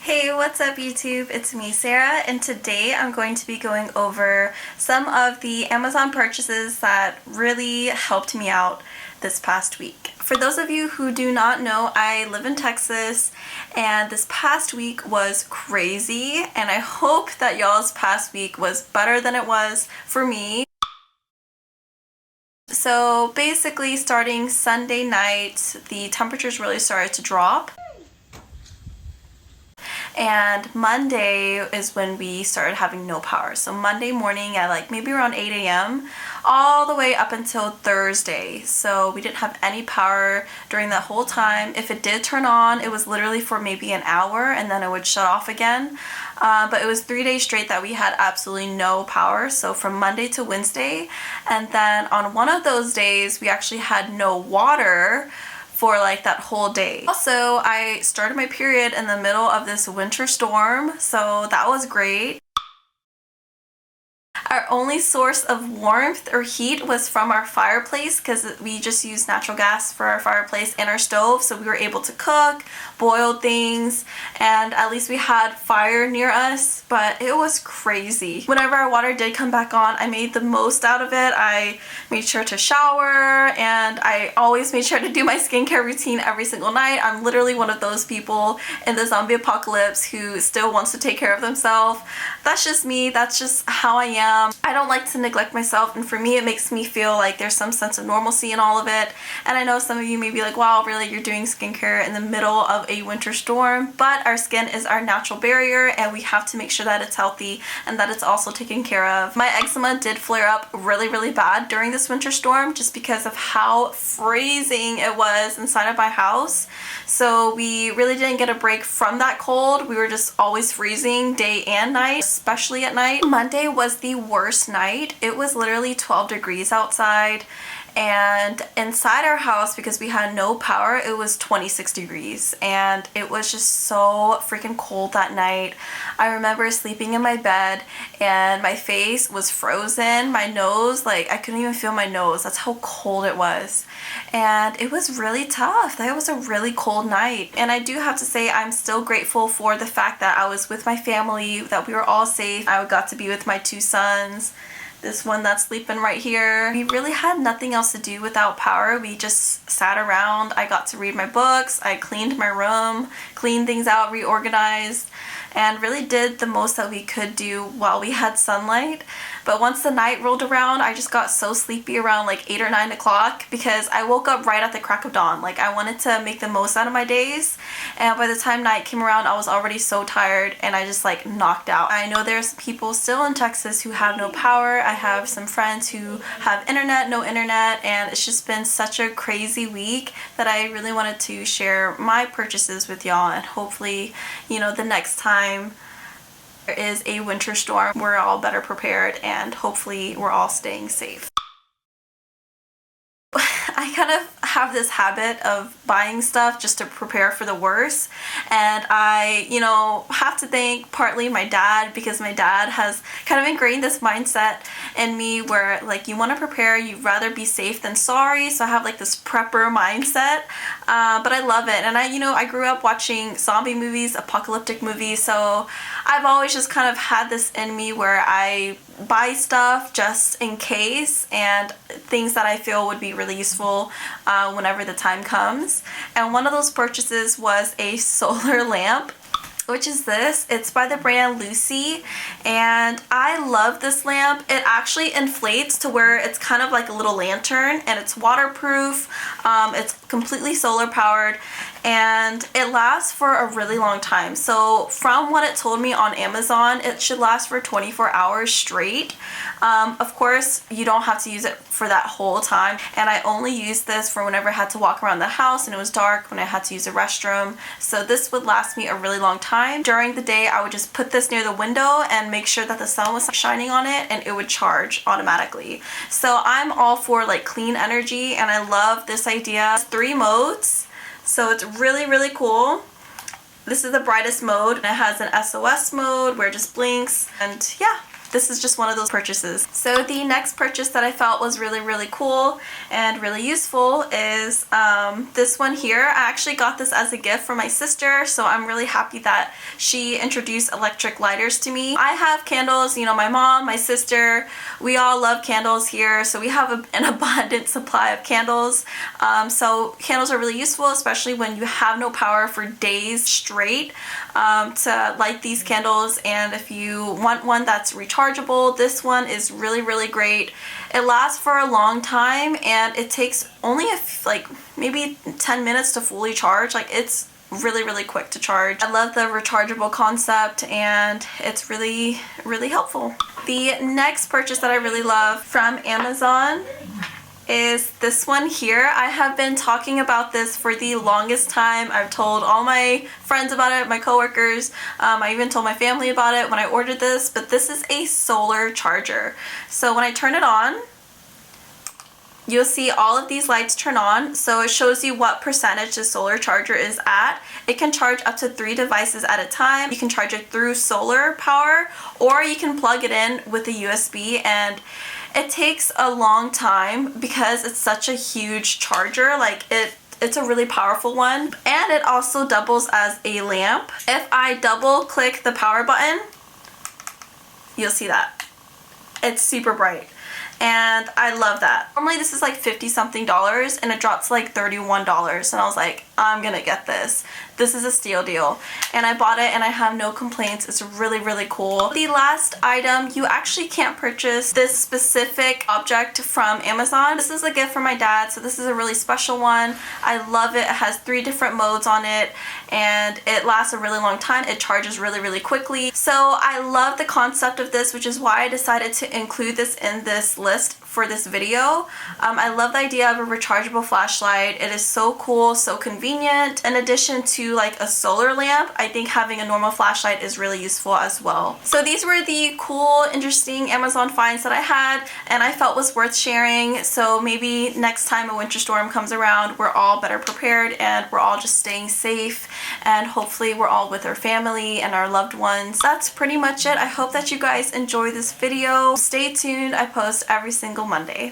Hey, what's up YouTube? It's me, Sarah, and today I'm going to be going over some of the Amazon purchases that really helped me out this past week. For those of you who do not know, I live in Texas, and this past week was crazy, and I hope that y'all's past week was better than it was for me. So basically, starting Sunday night, the temperatures really started to drop. And Monday is when we started having no power. So Monday morning at like maybe around 8 a.m. all the way up until Thursday. So we didn't have any power during that whole time. If it did turn on, it was literally for maybe an hour and then it would shut off again. But it was 3 days straight that we had absolutely no power. So from Monday to Wednesday. And then on one of those days, we actually had no water for like that whole day. Also, I started my period in the middle of this winter storm, so that was great. Our only source of warmth or heat was from our fireplace because we just use natural gas for our fireplace and our stove, so we were able to cook, boil things, and at least we had fire near us, but it was crazy. Whenever our water did come back on, I made the most out of it. I made sure to shower, and I always made sure to do my skincare routine every single night. I'm literally one of those people in the zombie apocalypse who still wants to take care of themselves. That's just me. That's just how I am. I don't like to neglect myself, and for me it makes me feel like there's some sense of normalcy in all of it. And I know some of you may be like, wow, really, you're doing skincare in the middle of a winter storm? But our skin is our natural barrier, and we have to make sure that it's healthy and that it's also taken care of. My eczema did flare up really bad during this winter storm just because of how freezing it was inside of my house. So we really didn't get a break from that cold. We were just always freezing day and night, especially at night. Monday was the worst night. It was literally 12 degrees outside, and inside our house, because we had no power, it was 26 degrees, and it was just so freaking cold that night. I remember sleeping in my bed and my face was frozen. My nose, like, I couldn't even feel my nose. That's how cold it was. And it was really tough. That was a really cold night. And I do have to say, I'm still grateful for the fact that I was with my family, that we were all safe. I got to be with my two sons. This one that's sleeping right here. We really had nothing else to do without power. We just sat around. I got to read my books. I cleaned my room, cleaned things out, reorganized, and really did the most that we could do while we had sunlight. But once the night rolled around, I just got so sleepy around like 8 or 9 o'clock because I woke up right at the crack of dawn. Like, I wanted to make the most out of my days, and by the time night came around, I was already so tired and I just like knocked out. I know there's people still in Texas who have no power. I have some friends who have internet, no internet, and it's just been such a crazy week that I really wanted to share my purchases with y'all, and hopefully, you know, the next time there is a winter storm, we're all better prepared, and hopefully we're all staying safe. I kind of have this habit of buying stuff just to prepare for the worst, and I, you know, have to thank partly my dad, because my dad has kind of ingrained this mindset in me where, like, you want to prepare, you'd rather be safe than sorry. So I have like this prepper mindset, but I love it. And I grew up watching zombie movies, apocalyptic movies, so I've always just kind of had this in me where I buy stuff just in case, and things that I feel would be really useful whenever the time comes. And one of those purchases was a solar lamp, which is this. It's by the brand Lucy, and I love this lamp. It actually inflates to where it's kind of like a little lantern, and it's waterproof. It's completely solar powered, and it lasts for a really long time. So from what it told me on Amazon, it should last for 24 hours straight. Of course, you don't have to use it for that whole time, and I only used this for whenever I had to walk around the house and it was dark, when I had to use a restroom. So this would last me a really long time. During the day, I would just put this near the window and make sure that the sun was shining on it, and it would charge automatically. So I'm all for like clean energy, and I love this idea. It's 3 modes, so it's really cool. This is the brightest mode, and it has an SOS mode where it just blinks, and yeah, this is just one of those purchases. So the next purchase that I felt was really cool and really useful is this one here. I actually got this as a gift from my sister, so I'm really happy that she introduced electric lighters to me. I have candles, you know, my mom, my sister, we all love candles here, so we have an abundant supply of candles. So candles are really useful, especially when you have no power for days straight, to light these candles. And if you want one that's rechargeable, this one is really great. It lasts for a long time, and it takes only like maybe 10 minutes to fully charge. Like, it's really quick to charge. I love the rechargeable concept, and it's really helpful. The next purchase that I really love from Amazon is this one here. I have been talking about this for the longest time. I've told all my friends about it, my coworkers. I even told my family about it when I ordered this, but this is a solar charger. So when I turn it on, you'll see all of these lights turn on, so it shows you what percentage the solar charger is at. It can charge up to 3 devices at a time. You can charge it through solar power, or you can plug it in with a USB, and it takes a long time because it's such a huge charger. Like, it's a really powerful one, and it also doubles as a lamp. If I double click the power button, you'll see that. It's super bright. And I love that. Normally this is like $50 something, and it dropped to like $31, and I was like, I'm gonna get this. This is a steal deal. And I bought it, and I have no complaints. It's really cool. The last item, you actually can't purchase this specific object from Amazon. This is a gift from my dad, so this is a really special one. I love it. It has 3 different modes on it, and it lasts a really long time. It charges really quickly. So I love the concept of this, which is why I decided to include this in this list for this video. I love the idea of a rechargeable flashlight. It is so cool, so convenient. In addition to like a solar lamp, I think having a normal flashlight is really useful as well. So these were the cool, interesting Amazon finds that I had, and I felt was worth sharing. So maybe next time a winter storm comes around, we're all better prepared, and we're all just staying safe, and hopefully we're all with our family and our loved ones. That's pretty much it. I hope that you guys enjoy this video. Stay tuned. I post every single Monday.